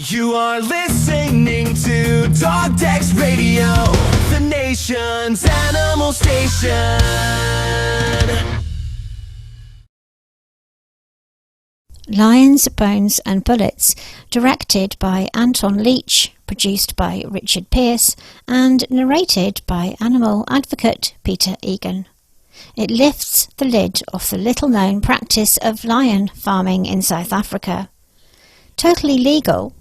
You are listening to Dog Decks Radio, the nation's animal station. Lions, Bones and Bullets, directed by Anton Leech, produced by Richard Pearce and narrated by animal advocate Peter Egan. It lifts the lid off the little-known practice of lion farming in South Africa. Totally legal,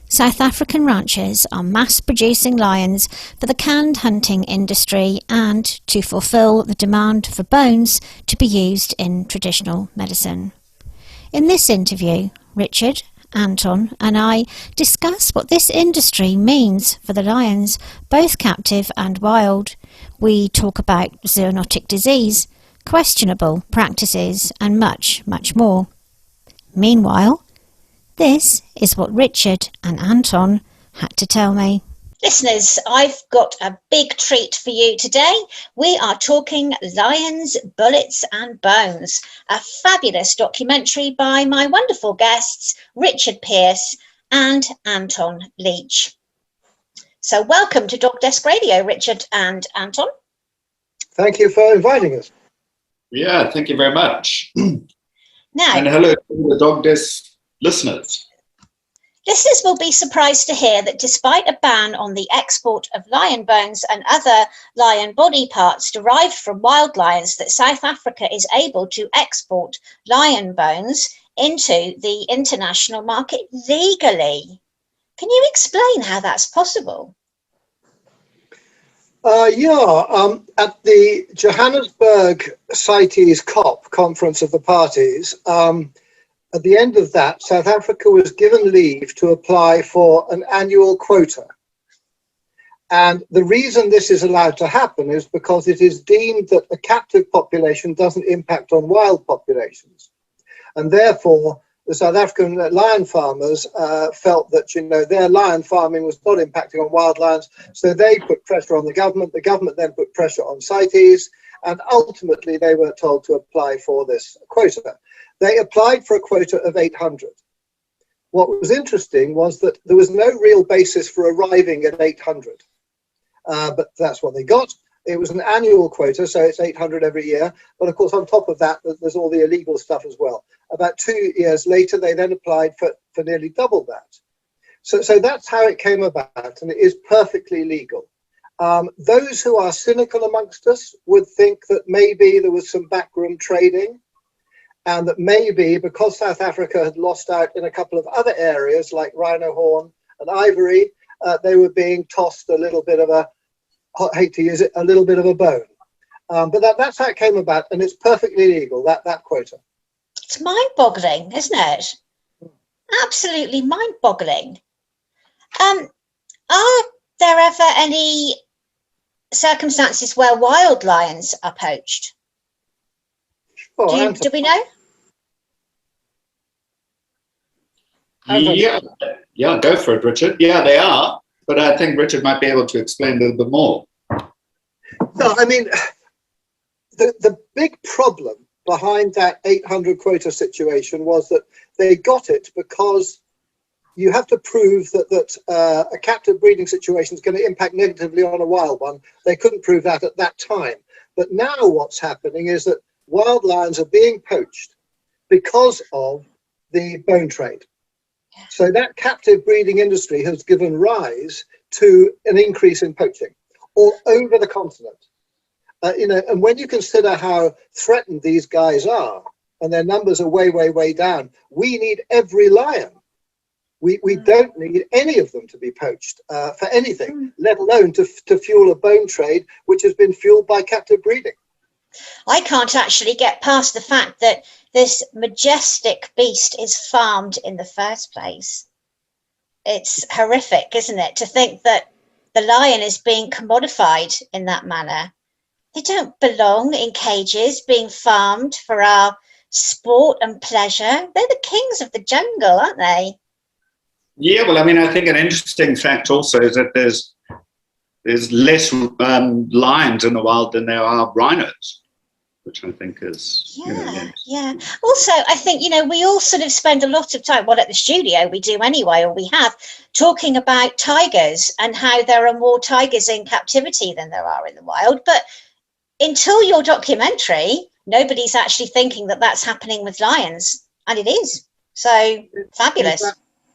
South African ranchers are mass-producing lions for the canned hunting industry and to fulfil the demand for bones to be used in traditional medicine. In this interview, Richard, Anton and I discuss what this industry means for the lions, both captive and wild. We talk about zoonotic disease, questionable practices and much, much more. Meanwhile, this is what Richard and Anton had to tell me. Listeners, I've got a big treat for you today. We are talking Lions, Bullets and Bones, a fabulous documentary by my wonderful guests, Richard Pearce and Anton Leech. So welcome to Dog Desk Radio, Richard and Anton. Thank you for inviting us. Yeah, thank you very much. Now, and hello to the Dog Desk listeners. Listeners will be surprised to hear that despite a ban on the export of lion bones and other lion body parts derived from wild lions, that South Africa is able to export lion bones into the international market legally. Can you explain how that's possible? At the Johannesburg CITES COP, Conference of the Parties, at the end of that, South Africa was given leave to apply for an annual quota. And the reason this is allowed to happen is because it is deemed that a captive population doesn't impact on wild populations. And therefore, the South African lion farmers felt that, their lion farming was not impacting on wild lions. So they put pressure on the government. The government then put pressure on CITES. And ultimately, they were told to apply for this quota. They applied for a quota of 800. What was interesting was that there was no real basis for arriving at 800, but that's what they got. It was an annual quota, so it's 800 every year. But of course, on top of that, there's all the illegal stuff as well. About 2 years later, they then applied for nearly double that. So that's how it came about, and it is perfectly legal. Those who are cynical amongst us would think that maybe there was some backroom trading, and that maybe because South Africa had lost out in a couple of other areas like rhino horn and ivory, they were being tossed a little bit of a, I hate to use it, a little bit of a bone. But that's how it came about, and it's perfectly legal, that quota. It's mind-boggling, isn't it? Absolutely mind-boggling. Are there ever any circumstances where wild lions are poached? Do we know? Yeah, go for it, Richard. Yeah, they are, but I think Richard might be able to explain a little bit more. No, I mean, the big problem behind that 800 quota situation was that they got it because you have to prove that a captive breeding situation is going to impact negatively on a wild one. They couldn't prove that at that time. But now what's happening is that wild lions are being poached because of the bone trade. So that captive breeding industry has given rise to an increase in poaching all over the continent. And when you consider how threatened these guys are, and their numbers are way, way, way down, we need every lion. We don't need any of them to be poached for anything, let alone to fuel a bone trade, which has been fueled by captive breeding. I can't actually get past the fact that this majestic beast is farmed in the first place. It's horrific, isn't it, to think that the lion is being commodified in that manner. They don't belong in cages being farmed for our sport and pleasure. They're the kings of the jungle, aren't they? Yeah, well, I mean, I think an interesting fact also is that there's less lions in the wild than there are rhinos. which I think is, Yeah, yeah. Also, I think, we all sort of spend a lot of time, well, at the studio we do anyway, or we have, talking about tigers and how there are more tigers in captivity than there are in the wild. But until your documentary, nobody's actually thinking that that's happening with lions. And it is. So fabulous.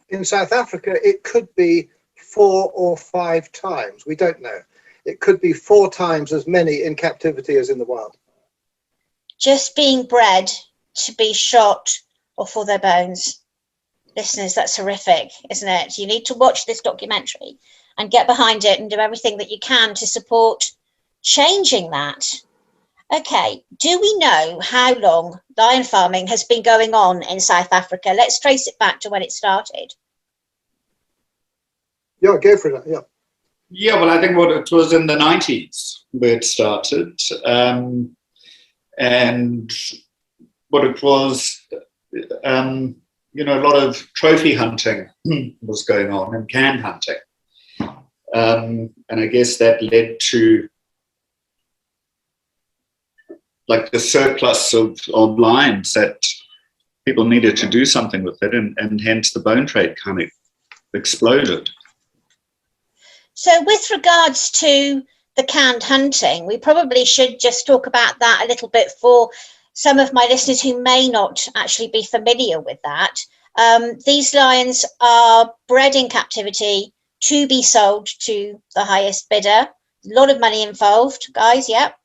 In South Africa, it could be 4 or 5 times. We don't know. It could be 4 times as many in captivity as in the wild. Just being bred to be shot or for their bones. Listeners, that's horrific, isn't it? You need to watch this documentary and get behind it and do everything that you can to support changing that. Okay, do we know how long lion farming has been going on in South Africa? Let's trace it back to when it started. Yeah, go for it. Yeah. Yeah, well, I think it was in the 90s where it started. And what it was, a lot of trophy hunting was going on and can hunting. And I guess that led to like the surplus of lions that people needed to do something with it, and hence the bone trade kind of exploded. So with regards to the canned hunting, we probably should just talk about that a little bit for some of my listeners who may not actually be familiar with that. These lions are bred in captivity to be sold to the highest bidder. A lot of money involved, guys, yep.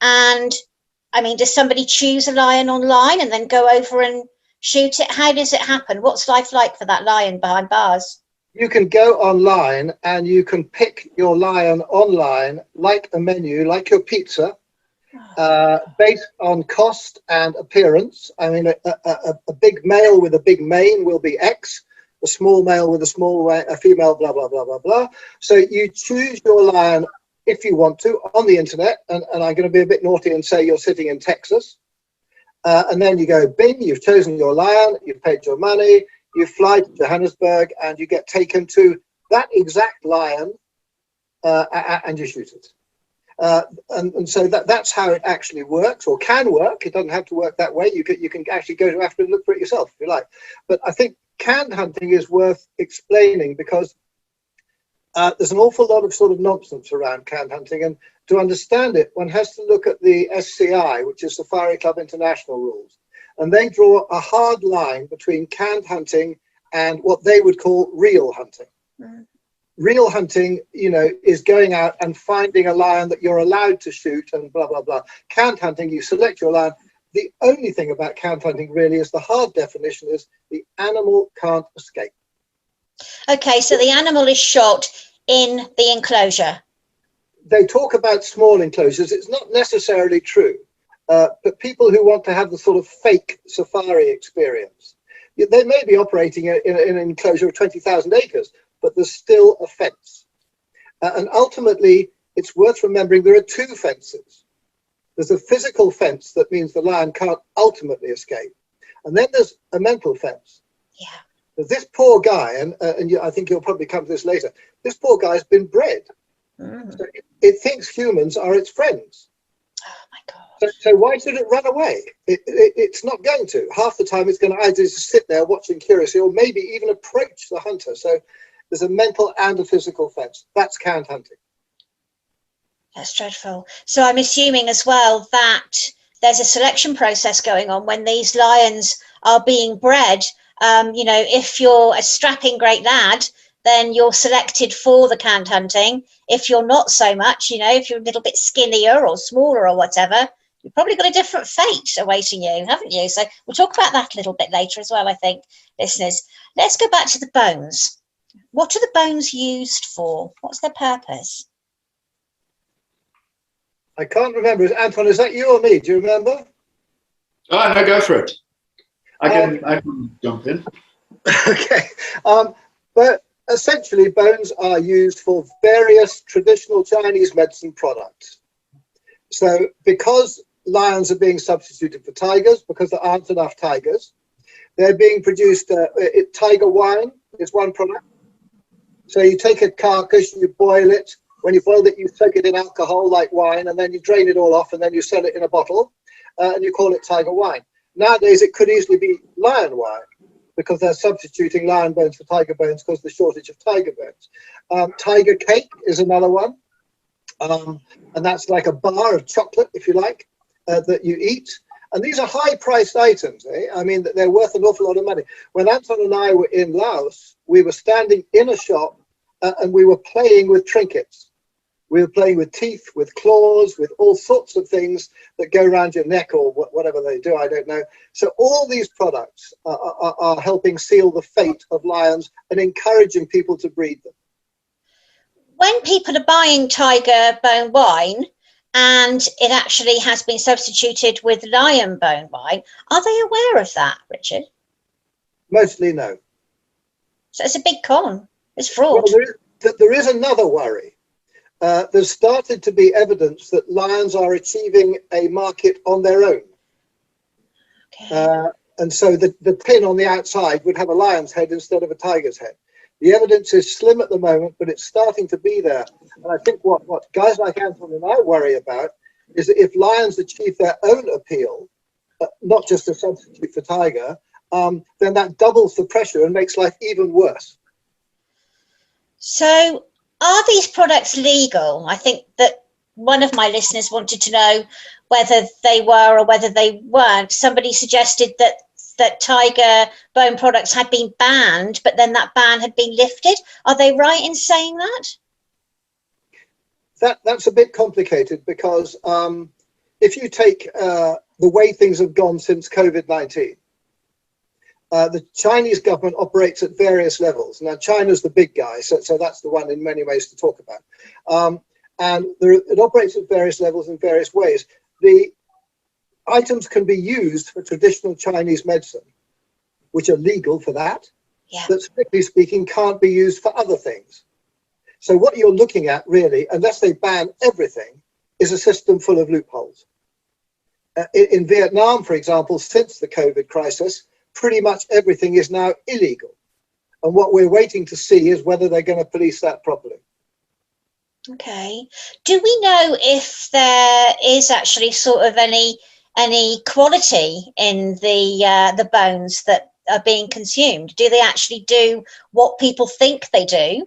And I mean, does somebody choose a lion online and then go over and shoot it? How does it happen? What's life like for that lion behind bars? You can go online and you can pick your lion online, like a menu, like your pizza, based on cost and appearance. I mean, a big male with a big mane will be X, a small male with a female, blah, blah, blah, blah, blah. So you choose your lion if you want to on the internet, and I'm going to be a bit naughty and say you're sitting in Texas. And then you go, bing, you've chosen your lion, you've paid your money, you fly to Johannesburg, and you get taken to that exact lion, and you shoot it. And so that's how it actually works, or can work. It doesn't have to work that way. You can actually go to Africa and look for it yourself if you like. But I think canned hunting is worth explaining, because there's an awful lot of sort of nonsense around canned hunting, and to understand it, one has to look at the SCI, which is Safari Club International rules, and they draw a hard line between canned hunting and what they would call real hunting. Mm. Real hunting, is going out and finding a lion that you're allowed to shoot and blah, blah, blah. Canned hunting, you select your lion. The only thing about canned hunting really is the hard definition is the animal can't escape. Okay, so the animal is shot in the enclosure. They talk about small enclosures. It's not necessarily true, but people who want to have the sort of fake safari experience, they may be operating in an enclosure of 20,000 acres, but there's still a fence. And ultimately, it's worth remembering there are 2 fences. There's a physical fence that means the lion can't ultimately escape. And then there's a mental fence. Yeah. This poor guy, and I think you'll probably come to this later, this poor guy's been bred. Mm. So it thinks humans are its friends. Oh my God. So why should it run away? It's not going to. Half the time it's going to either just sit there watching curiously or maybe even approach the hunter. So there's a mental and a physical fence. That's canned hunting. That's dreadful. So I'm assuming as well that there's a selection process going on when these lions are being bred. If you're a strapping great lad, then you're selected for the canned hunting. If you're not so much, if you're a little bit skinnier or smaller or whatever, you've probably got a different fate awaiting you, haven't you? So we'll talk about that a little bit later as well, I think, listeners. Let's go back to the bones. What are the bones used for? What's their purpose? I can't remember. Anton, is that you or me? Do you remember? Oh, no, go for it. I can jump in. Okay. But essentially, bones are used for various traditional Chinese medicine products. So because lions are being substituted for tigers, because there aren't enough tigers, they're being produced, tiger wine is one product. So you take a carcass, you boil it. When you boil it, you soak it in alcohol like wine, and then you drain it all off, and then you sell it in a bottle. and you call it tiger wine. Nowadays, it could easily be lion wine because they're substituting lion bones for tiger bones because of the shortage of tiger bones. Tiger cake is another one. And that's like a bar of chocolate, if you like, that you eat. And these are high-priced items. I mean, they're worth an awful lot of money. When Anton and I were in Laos, we were standing in a shop and we were playing with trinkets. We were playing with teeth, with claws, with all sorts of things that go around your neck or whatever they do, I don't know. So all these products are helping seal the fate of lions and encouraging people to breed them. When people are buying tiger bone wine and it actually has been substituted with lion bone wine, are they aware of that, Richard? Mostly no. So it's a big con. It's fraud. Well, there is another worry. There's started to be evidence that lions are achieving a market on their own. Okay. And so the pin on the outside would have a lion's head instead of a tiger's head. The evidence is slim at the moment, but it's starting to be there. And I think what guys like Anton and I worry about is that if lions achieve their own appeal, not just a substitute for tiger, then that doubles the pressure and makes life even worse. So are these products legal? I think that one of my listeners wanted to know whether they were or whether they weren't. Somebody suggested that tiger bone products had been banned, but then that ban had been lifted. Are they right in saying that? That's a bit complicated because if you take the way things have gone since COVID-19, the Chinese government operates at various levels. Now, China's the big guy, so that's the one in many ways to talk about. And it operates at various levels in various ways. The items can be used for traditional Chinese medicine, which are legal for that, but strictly speaking can't be used for other things. So what you're looking at really, unless they ban everything, is a system full of loopholes. In Vietnam, for example, since the COVID crisis, pretty much everything is now illegal. And what we're waiting to see is whether they're going to police that properly. Okay. Do we know if there is actually sort of any quality in the bones that are being consumed? Do they actually do what people think they do,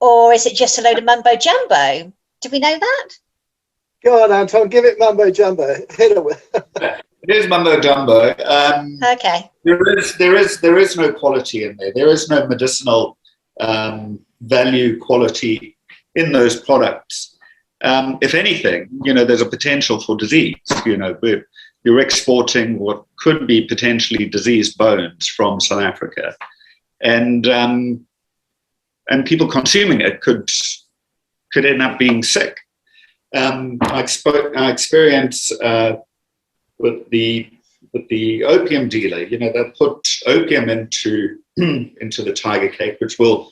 or is it just a load of mumbo jumbo? Do we know that? Go on, Anton, give it mumbo jumbo. Hit it with. It is mumbo jumbo. Okay. There is no quality in there. There is no medicinal value quality in those products. If anything, there's a potential for disease. You're exporting what could be potentially diseased bones from South Africa, and people consuming it could end up being sick. I experience with the opium dealer. They put opium into the tiger cake, which will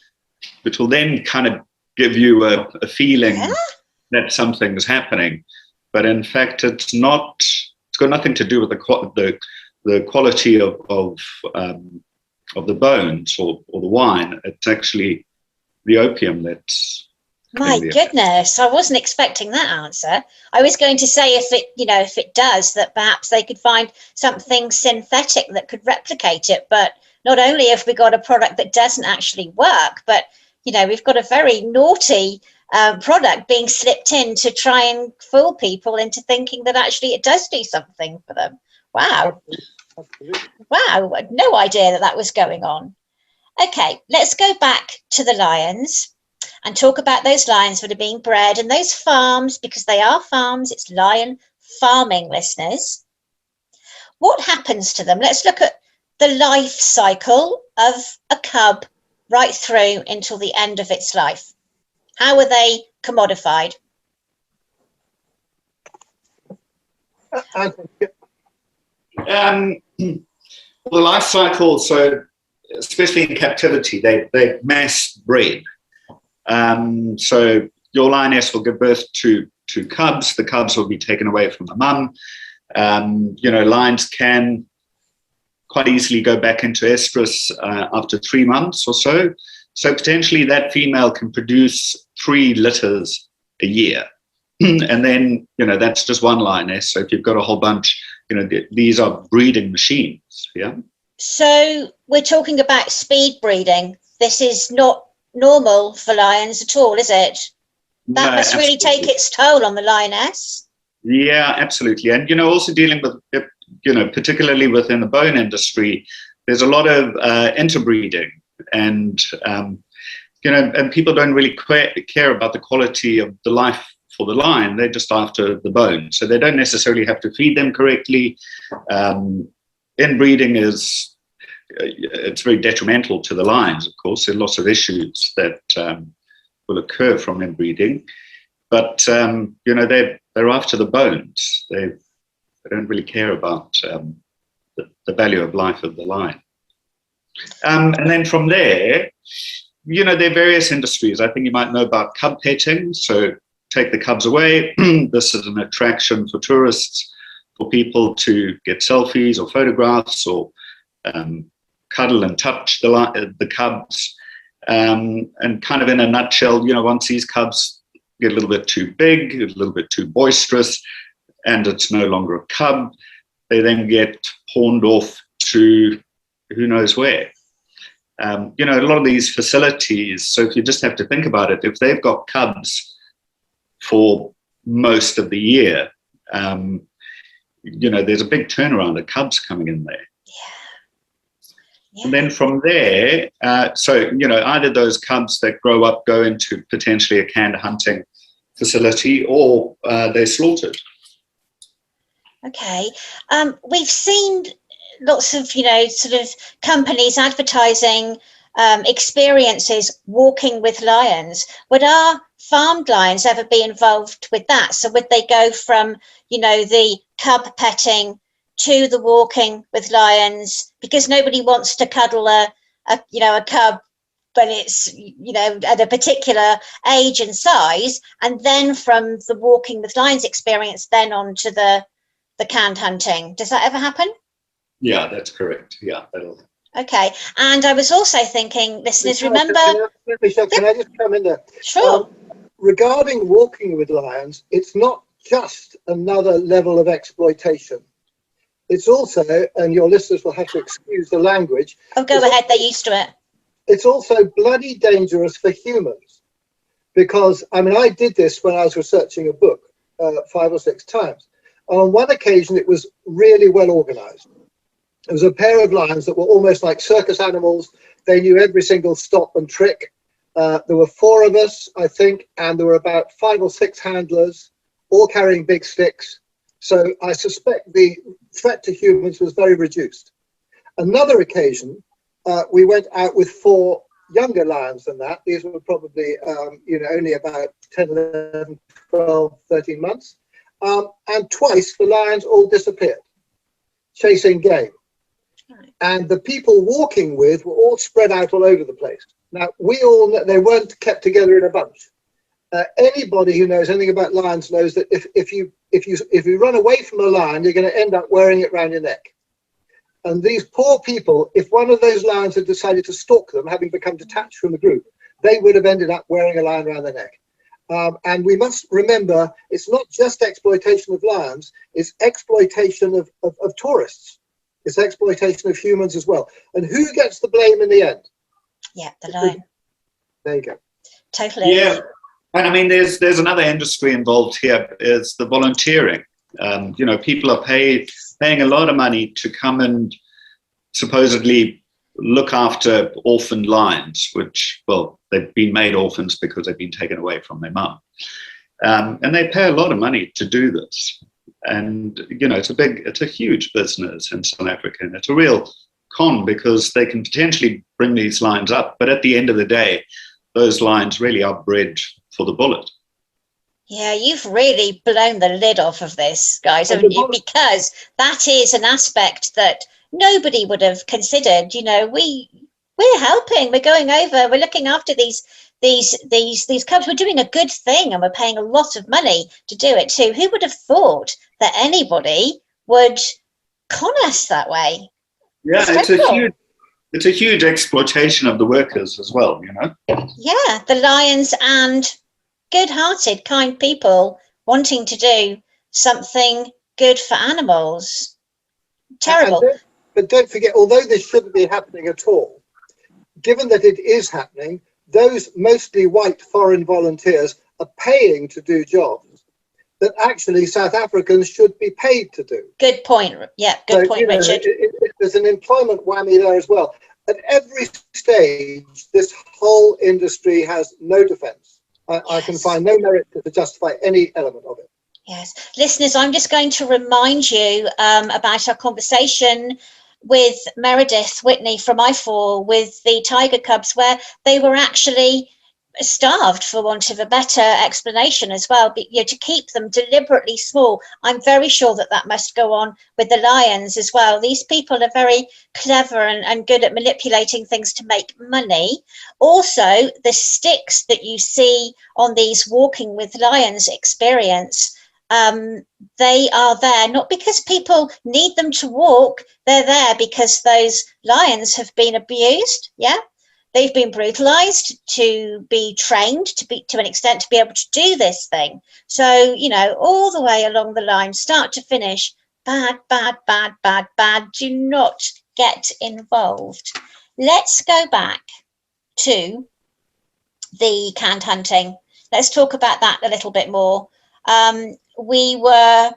then kind of give you a feeling that something's happening, but in fact it's not. It's got nothing to do with the quality of the bones or the wine. It's actually the opium that's. My goodness, I wasn't expecting that answer. I was going to say if it does, that perhaps they could find something synthetic that could replicate it. But not only have we got a product that doesn't actually work, but we've got a very naughty product being slipped in to try and fool people into thinking that actually it does do something for them. Wow. Wow, no idea that was going on. Okay, let's go back to the lions and talk about those lions that are being bred and those farms, because they are farms. It's lion farming, listeners. What happens to them? Let's look at the life cycle of a cub right through until the end of its life. How are they commodified? The life cycle, so especially in captivity, they mass bred. So your lioness will give birth to cubs. The cubs will be taken away from the mum. Lions can quite easily go back into estrus after 3 months or so. So potentially that female can produce 3 litters a year. And then, that's just one lioness. So if you've got a whole bunch, these are breeding machines. Yeah. So we're talking about speed breeding. This is not normal for lions at all, is it? That No, must really absolutely. take its toll on the lioness. Yeah, absolutely. And, also dealing with, particularly within the bone industry, there's a lot of interbreeding and, and people don't really care about the quality of the life for the lion. They're just after the bone. So they don't necessarily have to feed them correctly. Inbreeding it's very detrimental to the lions, of course. There are lots of issues that will occur from inbreeding. But, they're after the bones. They don't really care about the value of life of the lion. And then from there, there are various industries. I think you might know about cub petting. So take the cubs away. This is an attraction for tourists, for people to get selfies or photographs or cuddle and touch the cubs. And kind of in a nutshell, once these cubs get a little bit too big, a little bit too boisterous, and it's no longer a cub, they then get pawned off to who knows where. A lot of these facilities, so if you just have to think about it, if they've got cubs for most of the year, there's a big turnaround of cubs coming in there. Yeah. And then from there, either those cubs that grow up go into potentially a canned hunting facility or they're slaughtered. Okay. We've seen lots of, sort of companies advertising experiences walking with lions. Would our farmed lions ever be involved with that? So would they go from, the cub petting to the walking with lions, because nobody wants to cuddle a cub when it's at a particular age and size, and then from the walking with lions experience then on to the canned hunting? Does that ever happen? Yeah, that's correct. Yeah, that'll. Okay. And I was also thinking, listeners, remember, Michelle, can I just come in there? Sure. Regarding walking with lions, it's not just another level of exploitation. It's also, and your listeners will have to excuse the language. Oh, go ahead, they're used to it. It's also bloody dangerous for humans, because, I did this when I was researching a book 5 or 6 times. On one occasion, it was really well organized. It was a pair of lions that were almost like circus animals. They knew every single stop and trick. There were 4 of us, I think, and there were about 5 or 6 handlers, all carrying big sticks. So I suspect the threat to humans was very reduced. Another occasion, we went out with 4 younger lions than that. These were probably, only about 10, 11, 12, 13 months. And twice the lions all disappeared, chasing game. And the people walking with were all spread out all over the place. Now, we all know they weren't kept together in a bunch. Anybody who knows anything about lions knows that if you run away from a lion, you're going to end up wearing it around your neck. And these poor people, if one of those lions had decided to stalk them, having become detached from the group, they would have ended up wearing a lion around their neck. And we must remember, it's not just exploitation of lions, it's exploitation of tourists. It's exploitation of humans as well. And who gets the blame in the end? Yeah, the lion. There you go. Totally. Yeah. And there's another industry involved here, is the volunteering. People are paying a lot of money to come and supposedly look after orphaned lions, which, well, they've been made orphans because they've been taken away from their mum. And they pay a lot of money to do this. And, it's a huge business in South Africa. And it's a real con, because they can potentially bring these lions up. But at the end of the day, those lions really are bred for the bullet. Yeah, you've really blown the lid off of this, guys, haven't you? Because that is an aspect that nobody would have considered. We're helping, we're going over, we're looking after these cubs. We're doing a good thing, and we're paying a lot of money to do it too. Who would have thought that anybody would con us that way? Yeah, it's a huge exploitation of the workers as well, Yeah, the lions and good-hearted, kind people wanting to do something good for animals. Terrible. But don't forget, although this shouldn't be happening at all, given that it is happening, those mostly white foreign volunteers are paying to do jobs that actually South Africans should be paid to do. Good point. Yeah, good point, Richard. There's an employment whammy there as well. At every stage, this whole industry has no defence. I can find no merit to justify any element of it. Yes. Listeners, I'm just going to remind you about our conversation with Meredith Whitney from I4 with the tiger cubs, where they were actually starved, for want of a better explanation as well, but, you know, to keep them deliberately small. I'm very sure that that must go on with the lions as well. These people are very clever and good at manipulating things to make money. Also, the sticks that you see on these Walking with Lions experience, they are there not because people need them to walk, they're there because those lions have been abused. Yeah, they've been brutalized to be trained to an extent to be able to do this thing. So, you know, all the way along the line, start to finish, bad, bad, bad, bad, bad. Do not get involved. Let's go back to the canned hunting. Let's talk about that a little bit more. We were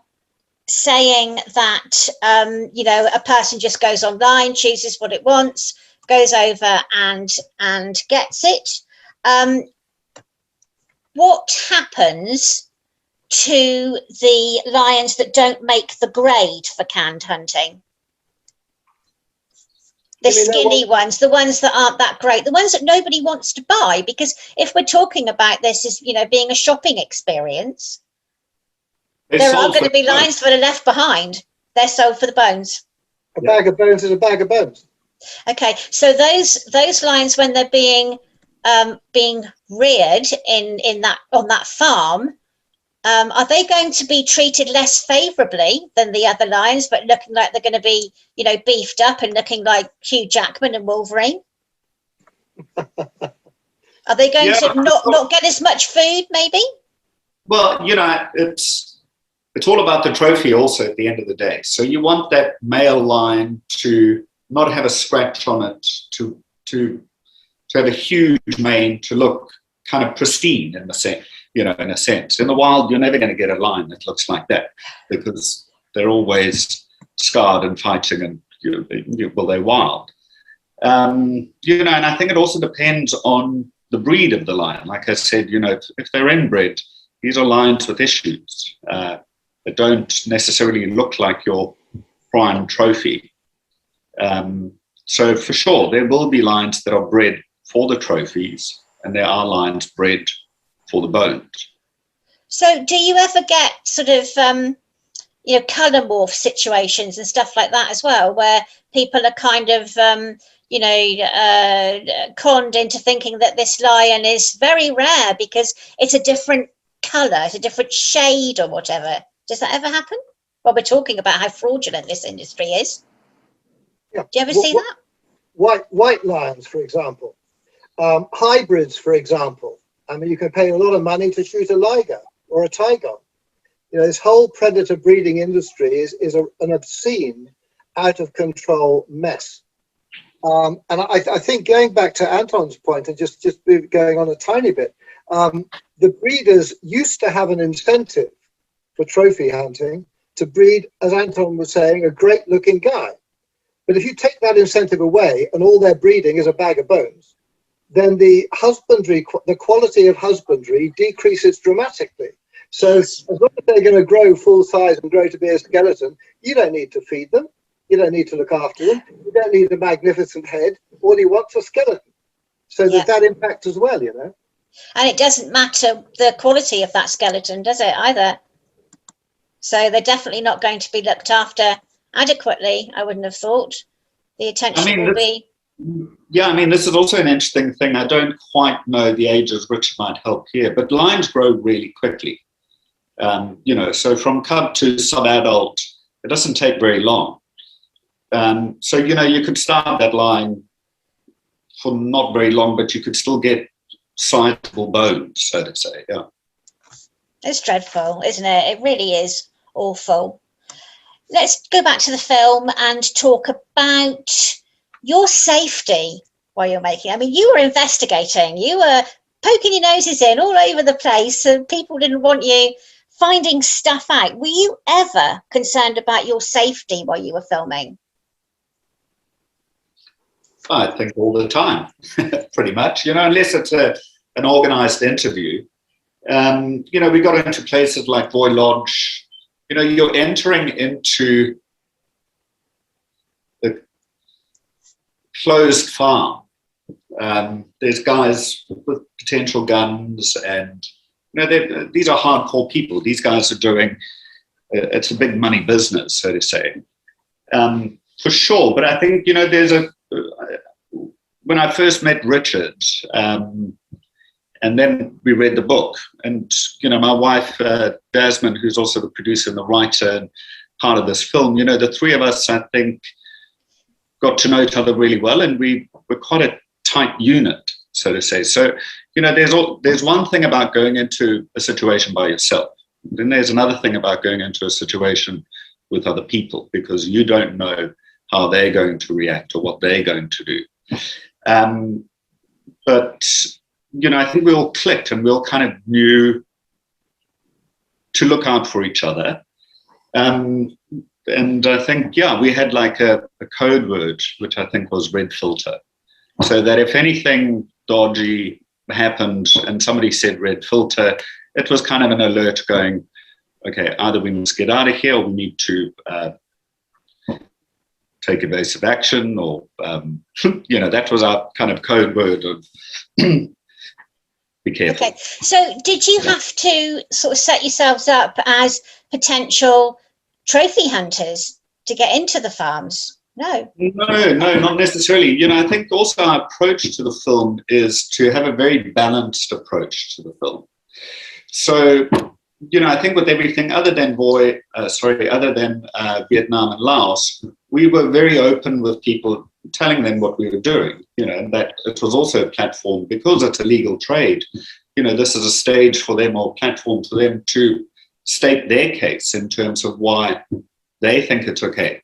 saying that, you know, a person just goes online, chooses what it wants, goes over and gets it. What happens to the lions that don't make the grade for canned hunting? The skinny ones, the ones that aren't that great, the ones that nobody wants to buy, because if we're talking about this as, you know, being a shopping experience, there are going to be lions that are left behind. They're sold for the bones. A bag of bones is a bag of bones. Okay, so those lions, when they're being reared in that on that farm, are they going to be treated less favourably than the other lions, but looking like they're going to be, you know, beefed up and looking like Hugh Jackman and Wolverine? Are they going to not get as much food, maybe? Well, you know, it's all about the trophy also at the end of the day. So you want that male lion to not have a scratch on it, to have a huge mane, to look kind of pristine in the sense, you know, in a sense. In the wild, you're never going to get a lion that looks like that because they're always scarred and fighting, and well, they're wild. You know, and I think it also depends on the breed of the lion. Like I said, you know, if they're inbred, these are lions with issues. They don't necessarily look like your prime trophy. So for sure, there will be lions that are bred for the trophies, and there are lions bred for the bones. So do you ever get sort of, you know, colour morph situations and stuff like that as well, where people are kind of, you know, conned into thinking that this lion is very rare because it's a different colour, it's a different shade or whatever? Does that ever happen? Well, we're talking about how fraudulent this industry is. Yeah. Do you ever see that? White lions, for example. Hybrids, for example. I mean, you can pay a lot of money to shoot a liger or a tiger. You know, this whole predator breeding industry is an obscene, out of control mess. And I think going back to Anton's point and just going on a tiny bit, the breeders used to have an incentive for trophy hunting to breed, as Anton was saying, a great looking guy. But if you take that incentive away and all their breeding is a bag of bones, then the husbandry, the quality of husbandry decreases dramatically. So as long as they're going to grow full size and grow to be a skeleton, you don't need to feed them. You don't need to look after them. You don't need a magnificent head. All you want's a skeleton. So that impacts as well, you know. And it doesn't matter the quality of that skeleton, does it, either? So they're definitely not going to be looked after adequately, I wouldn't have thought. The attention will be... Yeah, I mean, this is also an interesting thing. I don't quite know the ages, which might help here, but lions grow really quickly. You know, so from cub to sub-adult, it doesn't take very long. So, you know, you could start that lion for not very long, but you could still get sizable bones, so to say, yeah. It's dreadful, isn't it? It really is awful. let's go back to the film and talk about your safety while you're making. I mean, you were investigating, you were poking your noses in all over the place, and people didn't want you finding stuff out. Were you ever concerned about your safety while you were filming? I think all the time, pretty much, unless it's an organized interview. We got into places like Boy Lodge. You're entering into the closed farm. There's guys with potential guns, and these are hardcore people. These guys are doing, it's a big money business, so to say, for sure. But I think, when I first met Richard, and then we read the book, and my wife Jasmine, who's also the producer and the writer and part of this film, the three of us, I think, got to know each other really well, and we were quite a tight unit, so to say. So there's one thing about going into a situation by yourself, then there's another thing about going into a situation with other people, because you don't know how they're going to react or what they're going to do. But I think we all clicked, and we all kind of knew to look out for each other. And I think, we had like a code word, which I think was red filter. So that if anything dodgy happened and somebody said red filter, it was kind of an alert going, okay, either we must get out of here, or we need to take evasive action, or, that was our kind of code word of be careful. Okay, so did you have to sort of set yourselves up as potential trophy hunters to get into the farms? No, not necessarily. I think also our approach to the film is to have a very balanced approach to the film. So, I think with everything other than Vietnam and Laos, we were very open with people, telling them what we were doing, and that it was also a platform, because it's a legal trade. This is a stage for them, or platform for them to state their case in terms of why they think it's okay,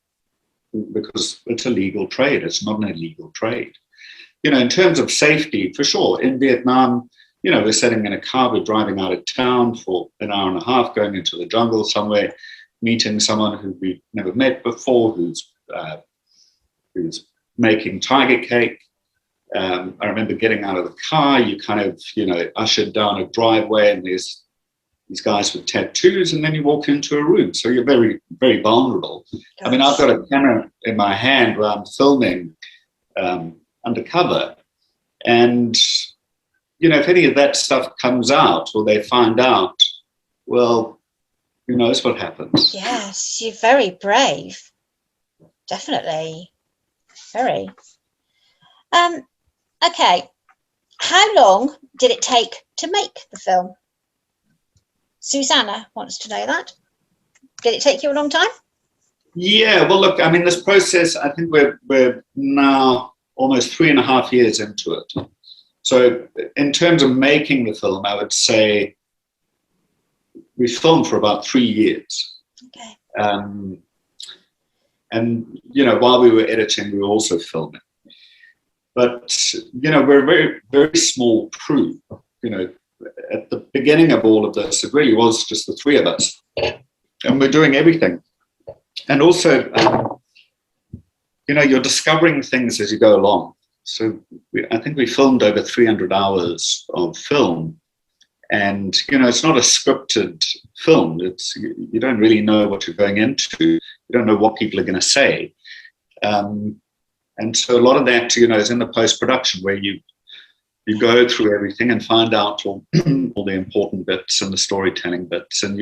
because it's a legal trade. It's not an illegal trade. In terms of safety, for sure, in Vietnam, we're sitting in a car, we're driving out of town for an hour and a half, going into the jungle somewhere, meeting someone who we've never met before, who's making tiger cake. I remember getting out of the car, you kind of, ushered down a driveway, and there's these guys with tattoos, and then you walk into a room. So you're very, very vulnerable. I mean, I've got a camera in my hand where I'm filming undercover. And, if any of that stuff comes out, or they find out, well, who knows what happens. Yes, you're very brave. Definitely. Very. Okay. How long did it take to make the film? Susanna wants to know that. Did it take you a long time? Yeah, well, look, I mean, this process, I think we're now almost 3.5 years into it. So in terms of making the film, I would say we filmed for about 3 years. Okay. And, while we were editing, we were also filming. But, we're a very, very small crew. At the beginning of all of this, it really was just the three of us. And we're doing everything. And also, you're discovering things as you go along. So I think we filmed over 300 hours of film. And, it's not a scripted film. You don't really know what you're going into. You don't know what people are going to say. And so a lot of that, is in the post-production, where you go through everything and find out all the important bits and the storytelling bits. And,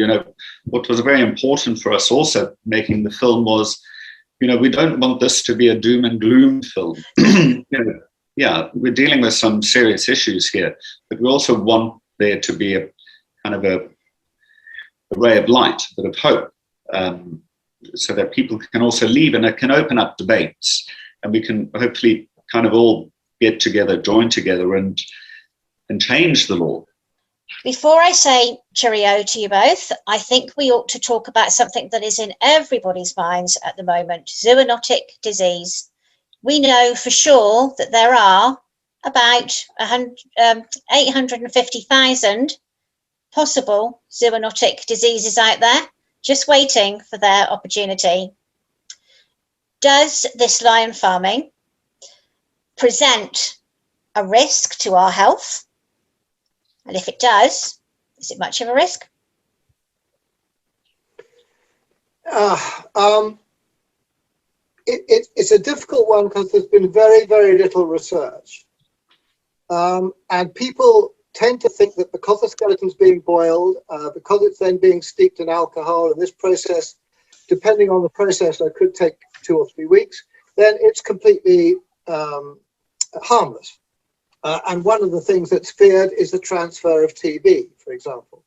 what was very important for us also making the film was, we don't want this to be a doom and gloom film. We're dealing with some serious issues here, but we also want there to be a kind of a ray of light, a bit of hope, so that people can also leave, and it can open up debates, and we can hopefully kind of all get together, join together, and change the law. Before I say cheerio to you both, I think we ought to talk about something that is in everybody's minds at the moment, zoonotic disease. We know for sure that there are about 850,000 possible zoonotic diseases out there, just waiting for their opportunity. Does this lion farming present a risk to our health? And if it does, is it much of a risk? It's a difficult one because there's been very, very little research. And people tend to think that because the skeleton's being boiled, because it's then being steeped in alcohol, and this process, depending on the processor, could take 2 or 3 weeks, then it's completely harmless. And one of the things that's feared is the transfer of TB, for example.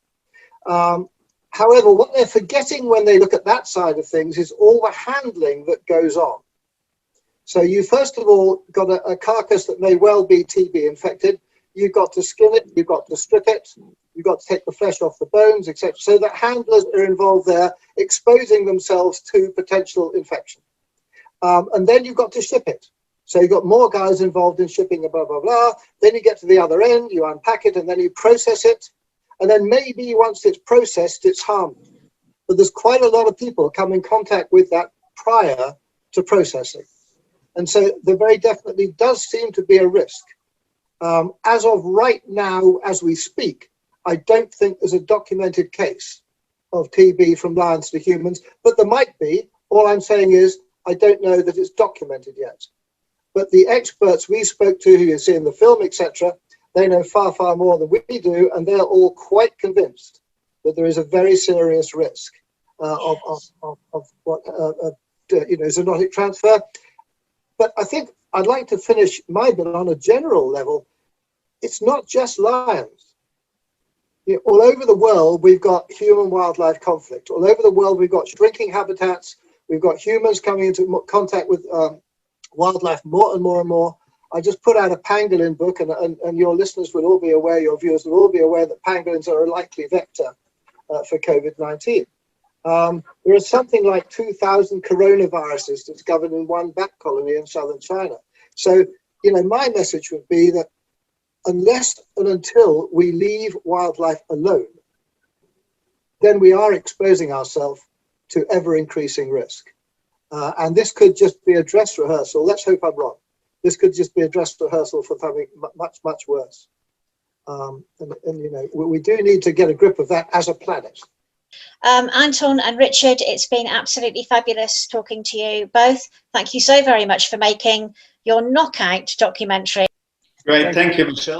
However, what they're forgetting when they look at that side of things is all the handling that goes on. So you first of all got a carcass that may well be TB infected. You've got to skin it, you've got to strip it, you've got to take the flesh off the bones, etc. So that handlers are involved there, exposing themselves to potential infection. And then you've got to ship it. So you've got more guys involved in shipping and blah, blah, blah. Then you get to the other end, you unpack it, and then you process it. And then maybe once it's processed, it's harmed. But there's quite a lot of people come in contact with that prior to processing. And so there very definitely does seem to be a risk. As of right now, as we speak, I don't think there's a documented case of TB from lions to humans, but there might be. All I'm saying is I don't know that it's documented yet. But the experts we spoke to, who you see in the film, etc., they know far, far more than we do, and they're all quite convinced that there is a very serious risk of what zoonotic transfer. But I think I'd like to finish my bit on a general level. It's not just lions. You know, all over the world, we've got human-wildlife conflict. All over the world, we've got shrinking habitats. We've got humans coming into contact with wildlife more and more and more. I just put out a pangolin book, and your listeners will all be aware, your viewers will all be aware that pangolins are a likely vector for COVID-19. There are something like 2,000 coronaviruses discovered in one bat colony in southern China. So, you know, my message would be that unless and until we leave wildlife alone, then we are exposing ourselves to ever-increasing risk. And this could just be a dress rehearsal. Let's hope I'm wrong. This could just be a dress rehearsal for something much, much worse. And you know, we do need to get a grip of that as a planet. Anton and Richard, it's been absolutely fabulous talking to you both. Thank you so very much for making your knockout documentary. Great, thank you, Michelle.